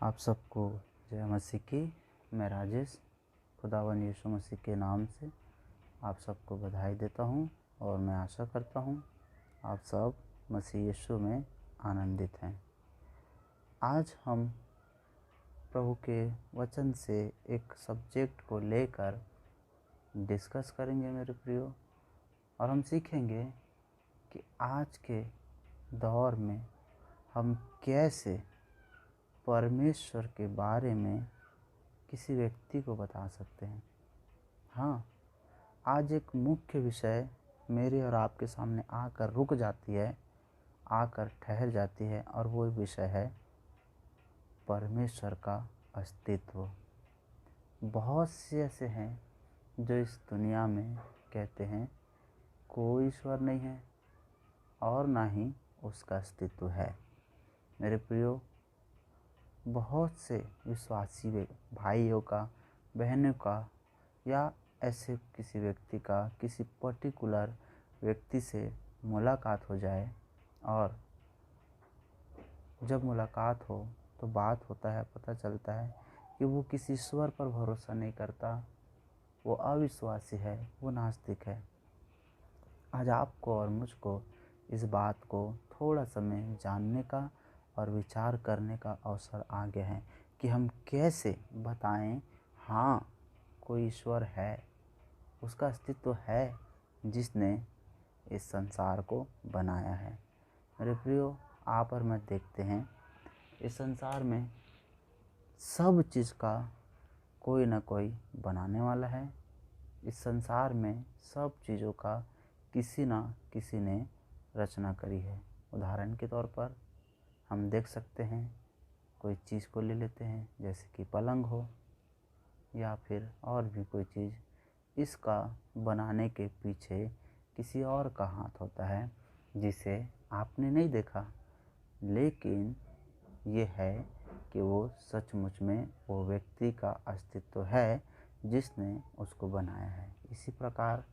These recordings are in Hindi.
आप सबको जय मसीह की। मैं राजेश खुदावन यीशु मसीह के नाम से आप सबको बधाई देता हूं और मैं आशा करता हूं आप सब मसीह यीशु में आनंदित हैं। आज हम प्रभु के वचन से एक सब्जेक्ट को लेकर डिस्कस करेंगे मेरे प्रियो, और हम सीखेंगे कि आज के दौर में हम कैसे परमेश्वर के बारे में किसी व्यक्ति को बता सकते हैं। हाँ, आज एक मुख्य विषय मेरे और आपके सामने आकर रुक जाती है, आकर ठहर जाती है, और वो विषय है परमेश्वर का अस्तित्व। बहुत से ऐसे हैं जो इस दुनिया में कहते हैं कोई ईश्वर नहीं है और ना ही उसका अस्तित्व है। मेरे प्रियो, बहुत से विश्वासी भाइयों का, बहनों का, या ऐसे किसी व्यक्ति का, किसी पर्टिकुलर व्यक्ति से मुलाकात हो जाए, और जब मुलाकात हो तो बात होता है, पता चलता है कि वो किसी ईश्वर पर भरोसा नहीं करता, वो अविश्वासी है, वो नास्तिक है। आज आपको और मुझको इस बात को थोड़ा समय जानने का और विचार करने का अवसर आ गया है कि हम कैसे बताएं, हाँ कोई ईश्वर है, उसका अस्तित्व है जिसने इस संसार को बनाया है। मेरे प्रियो, आप और मैं देखते हैं इस संसार में सब चीज़ का कोई ना कोई बनाने वाला है। इस संसार में सब चीज़ों का किसी ना किसी ने रचना करी है। उदाहरण के तौर पर हम देख सकते हैं, कोई चीज़ को ले लेते हैं, जैसे कि पलंग हो या फिर और भी कोई चीज़, इसका बनाने के पीछे किसी और का हाथ होता है जिसे आपने नहीं देखा, लेकिन ये है कि वो सचमुच में वो व्यक्ति का अस्तित्व है जिसने उसको बनाया है। इसी प्रकार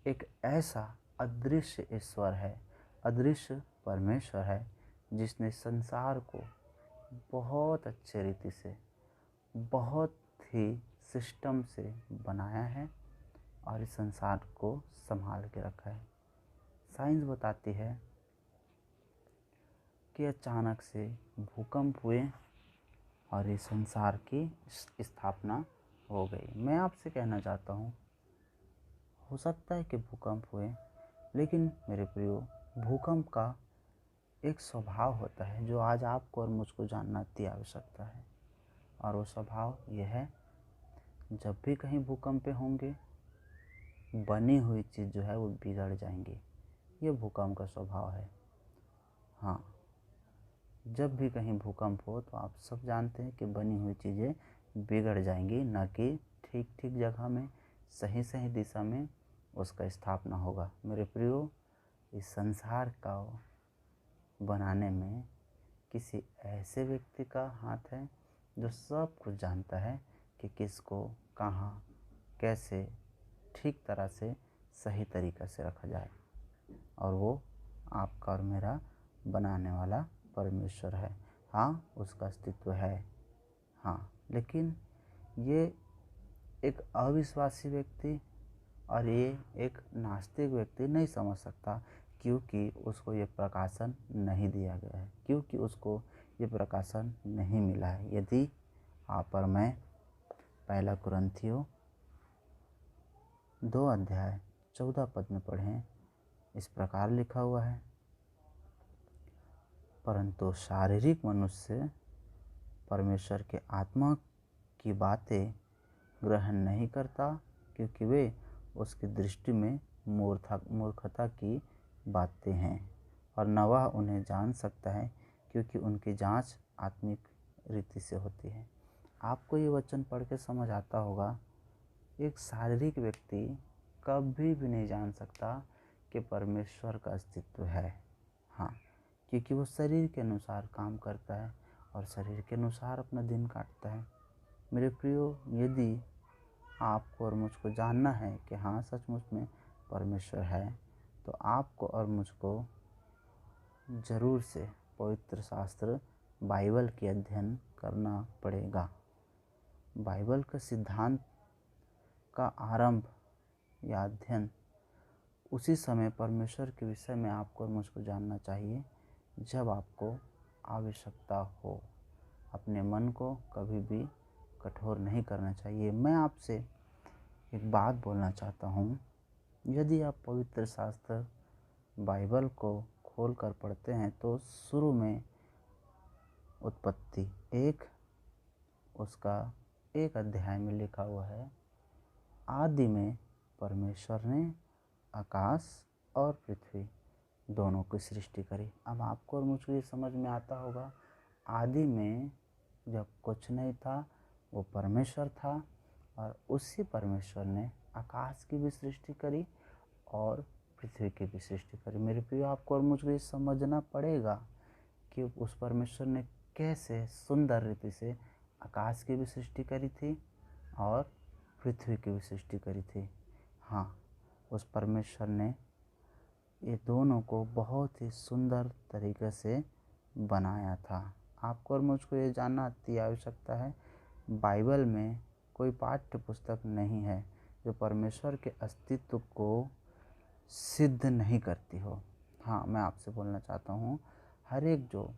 एक ऐसा अदृश्य ईश्वर है, अदृश्य परमेश्वर है, जिसने संसार को बहुत अच्छे रीति से, बहुत ही सिस्टम से बनाया है और इस संसार को संभाल के रखा है। साइंस बताती है कि अचानक से भूकंप हुए और इस संसार की स्थापना हो गई। मैं आपसे कहना चाहता हूँ, हो सकता है कि भूकंप हुए, लेकिन मेरे प्रियो, भूकंप का एक स्वभाव होता है जो आज आपको और मुझको जानना अति आवश्यकता है, और वो स्वभाव यह है, जब भी कहीं भूकंप होंगे बनी हुई चीज़ जो है वो बिगड़ जाएंगी। ये भूकंप का स्वभाव है। हाँ, जब भी कहीं भूकंप हो तो आप सब जानते हैं कि बनी हुई चीज़ें बिगड़ जाएंगी, न कि ठीक ठीक जगह में, सही सही दिशा में उसका स्थापना होगा। मेरे प्रियो, इस संसार का बनाने में किसी ऐसे व्यक्ति का हाथ है जो सब कुछ जानता है कि किसको कहाँ कैसे ठीक तरह से सही तरीक़ा से रखा जाए, और वो आपका और मेरा बनाने वाला परमेश्वर है। हाँ, उसका अस्तित्व है। हाँ, लेकिन ये एक अविश्वासी व्यक्ति और ये एक नास्तिक व्यक्ति नहीं समझ सकता, क्योंकि उसको ये प्रकाशन नहीं दिया गया है, क्योंकि उसको ये प्रकाशन नहीं मिला है। यदि आप और मैं पहला कुरिन्थियों 2:14 में पढ़ें, इस प्रकार लिखा हुआ है, परंतु शारीरिक मनुष्य परमेश्वर के आत्मा की बातें ग्रहण नहीं करता, क्योंकि वे उसकी दृष्टि में मूर्खता की बातें हैं, और न वह उन्हें जान सकता है, क्योंकि उनकी जांच आत्मिक रीति से होती है। आपको ये वचन पढ़ के समझ आता होगा, एक शारीरिक व्यक्ति कभी भी नहीं जान सकता कि परमेश्वर का अस्तित्व है। हाँ, क्योंकि वो शरीर के अनुसार काम करता है और शरीर के अनुसार अपना दिन काटता है। मेरे प्रियो, यदि आपको और मुझको जानना है कि हाँ सचमुच में परमेश्वर है, तो आपको और मुझको ज़रूर से पवित्र शास्त्र बाइबल की अध्ययन करना पड़ेगा। बाइबल का सिद्धांत का आरंभ या अध्ययन उसी समय परमेश्वर के विषय में आपको और मुझको जानना चाहिए जब आपको आवश्यकता हो। अपने मन को कभी भी कठोर नहीं करना चाहिए। मैं आपसे एक बात बोलना चाहता हूँ, यदि आप पवित्र शास्त्र बाइबल को खोल कर पढ़ते हैं तो शुरू में उत्पत्ति 1 उसका 1 अध्याय में लिखा हुआ है, आदि में परमेश्वर ने आकाश और पृथ्वी दोनों की सृष्टि करी। अब आपको और मुझको ये समझ में आता होगा, आदि में जब कुछ नहीं था वो परमेश्वर था, और उसी परमेश्वर ने आकाश की भी सृष्टि करी और पृथ्वी की भी सृष्टि करी। मेरे प्रिय, आपको और मुझको ये समझना पड़ेगा कि उस परमेश्वर ने कैसे सुंदर रीति से आकाश की भी सृष्टि करी थी और पृथ्वी की भी सृष्टि करी थी। हाँ, उस परमेश्वर ने ये दोनों को बहुत ही सुंदर तरीके से बनाया था। आपको और मुझको ये जानना अति आवश्यकता है, बाइबल में कोई पाठ्य पुस्तक नहीं है जो परमेश्वर के अस्तित्व को सिद्ध नहीं करती हो। हाँ, मैं आपसे बोलना चाहता हूँ, हर एक जो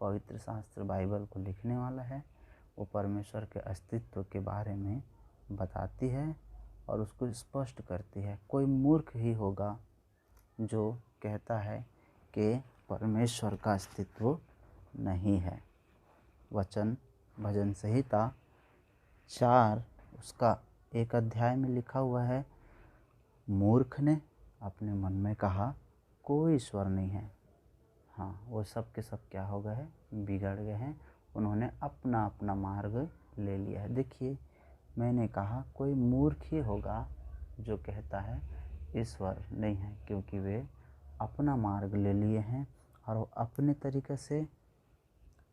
पवित्र शास्त्र बाइबल को लिखने वाला है वो परमेश्वर के अस्तित्व के बारे में बताती है और उसको स्पष्ट करती है। कोई मूर्ख ही होगा जो कहता है कि परमेश्वर का अस्तित्व नहीं है। वचन भजन संहिता 4 उसका 1 अध्याय में लिखा हुआ है, मूर्ख ने अपने मन में कहा कोई ईश्वर नहीं है। हाँ, वो सब के सब क्या हो गए हैं, बिगड़ गए हैं। उन्होंने अपना अपना मार्ग ले लिया है। देखिए, मैंने कहा कोई मूर्ख ही होगा जो कहता है ईश्वर नहीं है, क्योंकि वे अपना मार्ग ले लिए हैं और वो अपने तरीके से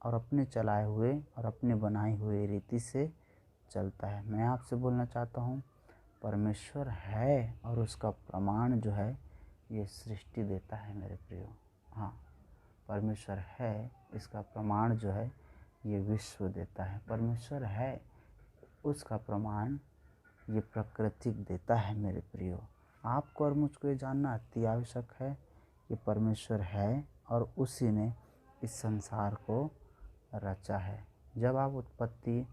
और अपने चलाए हुए और अपने बनाई हुए रीति से चलता है। मैं आपसे बोलना चाहता हूँ, परमेश्वर है और उसका प्रमाण जो है ये सृष्टि देता है मेरे प्रियो। हाँ, परमेश्वर है, इसका प्रमाण जो है ये विश्व देता है। परमेश्वर है, उसका प्रमाण ये प्रकृति देता है मेरे प्रियो। आपको और मुझको ये जानना अति आवश्यक है कि परमेश्वर है और उसी ने इस संसार को रचा है। जब आप उत्पत्ति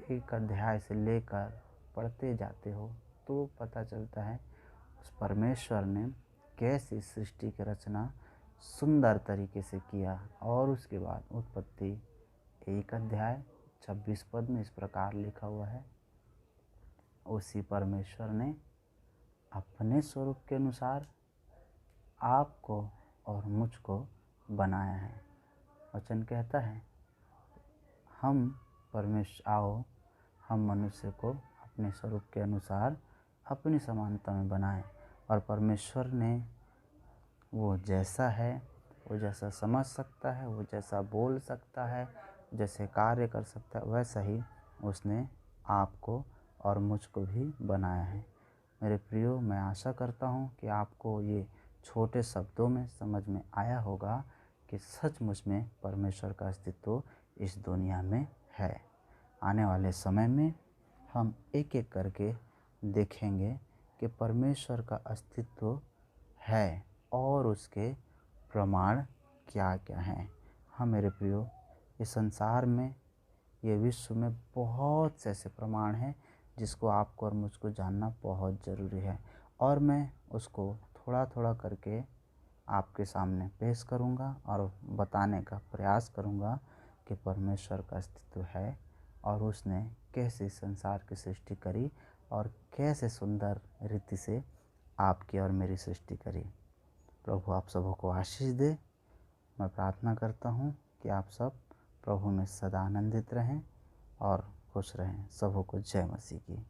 1 अध्याय से लेकर पढ़ते जाते हो तो पता चलता है उस परमेश्वर ने कैसे सृष्टि की रचना सुंदर तरीके से किया। और उसके बाद उत्पत्ति 1 अध्याय 26 पद में इस प्रकार लिखा हुआ है, उसी परमेश्वर ने अपने स्वरूप के अनुसार आपको और मुझको बनाया है। वचन कहता है, आओ हम मनुष्य को अपने स्वरूप के अनुसार अपनी समानता में बनाएं। और परमेश्वर ने वो जैसा है, वो जैसा समझ सकता है, वो जैसा बोल सकता है, जैसे कार्य कर सकता है, वैसा ही उसने आपको और मुझको भी बनाया है। मेरे प्रियो, मैं आशा करता हूँ कि आपको ये छोटे शब्दों में समझ में आया होगा कि सचमुच में परमेश्वर का अस्तित्व इस दुनिया में है। आने वाले समय में हम एक एक करके देखेंगे कि परमेश्वर का अस्तित्व है और उसके प्रमाण क्या क्या हैं। हाँ मेरे प्रियो, इस संसार में, ये विश्व में बहुत से ऐसे प्रमाण हैं जिसको आपको और मुझको जानना बहुत ज़रूरी है, और मैं उसको थोड़ा थोड़ा करके आपके सामने पेश करूंगा और बताने का प्रयास करूंगा कि परमेश्वर का अस्तित्व है और उसने कैसे संसार की सृष्टि करी और कैसे सुंदर रीति से आपकी और मेरी सृष्टि करी। प्रभु आप सबों को आशीष दे। मैं प्रार्थना करता हूँ कि आप सब प्रभु में सदा आनंदित रहें और खुश रहें। सबों को जय मसीह की।